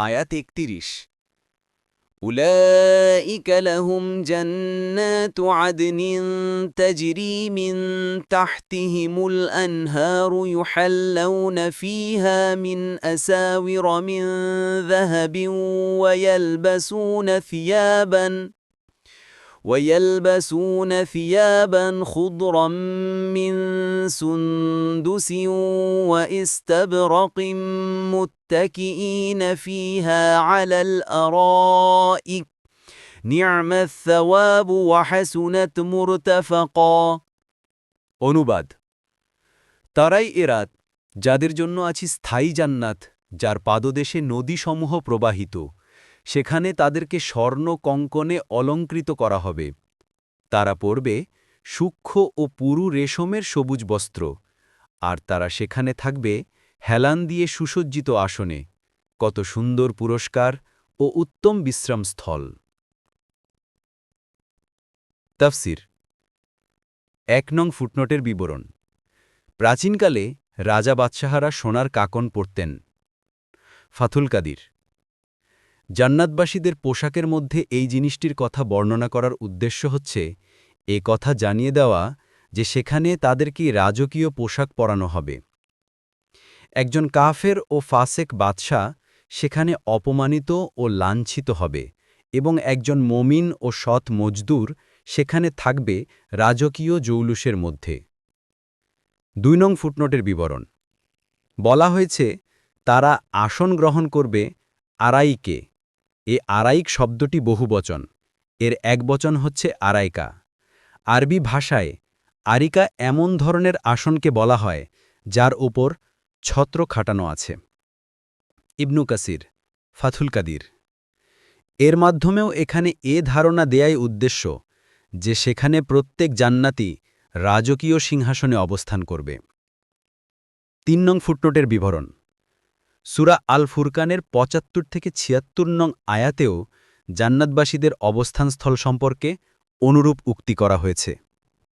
আয়াত ৩১ أولئك لهم جنات عدن تجري من تحتهم الأنهار يحلون فيها من أساور من ذهب ويلبسون ثيابا خضرا من سندس واستبرق متكئين فيها على الأرائك نعم الثواب وحسنت مرتفقا অনুবাদ তারাই এরাত যাদের জন্য আছে স্থায়ী জান্নাত যার পাদদেশে নদীসমূহ প্রবাহিত সেখানে তাদেরকে স্বর্ণ কঙ্কনে অলঙ্কৃত করা হবে তারা পরবে সূক্ষ্ম ও পুরু রেশমের সবুজ বস্ত্র আর তারা সেখানে থাকবে হেলান দিয়ে সুসজ্জিত আসনে কত সুন্দর পুরস্কার ও উত্তম বিশ্রামস্থল তাফসির ১ নং ফুটনোটের বিবরণ প্রাচীনকালে রাজা বাদশাহারা সোনার কাকন পরতেন ফাথুল কাদির জান্নাতবাসীদের পোশাকের মধ্যে এই জিনিসটির কথা বর্ণনা করার উদ্দেশ্য হচ্ছে এ কথা জানিয়ে দেওয়া যে সেখানে তাদেরকে রাজকীয় পোশাক পরানো হবে একজন কাফের ও ফাসেক বাদশা সেখানে অপমানিত ও লাঞ্ছিত হবে এবং একজন মমিন ও সৎ মজদুর সেখানে থাকবে রাজকীয় জৌলুসের মধ্যে ২ নং ফুটনোটের বিবরণ বলা হয়েছে তারা আসন গ্রহণ করবে আরাইকে এ আরাইক শব্দটি বহুবচন এর একবচন হচ্ছে আরাইকা আরবি ভাষায় আরিকা এমন ধরনের আসনকে বলা হয় যার ওপর ছত্র খাটানো আছে ইবনু কাসির ফাথুল কাদির এর মাধ্যমেও এখানে এ ধারণা দেয়াই উদ্দেশ্য যে সেখানে প্রত্যেক জান্নাতি রাজকীয় সিংহাসনে অবস্থান করবে ৩ নং ফুটনোটের বিবরণ সূরা আল ফুরকানের ৭৫ থেকে ৭৬ নং আয়াতেও জান্নাতবাসীদের অবস্থানস্থল সম্পর্কে অনুরূপ উক্তি করা হয়েছে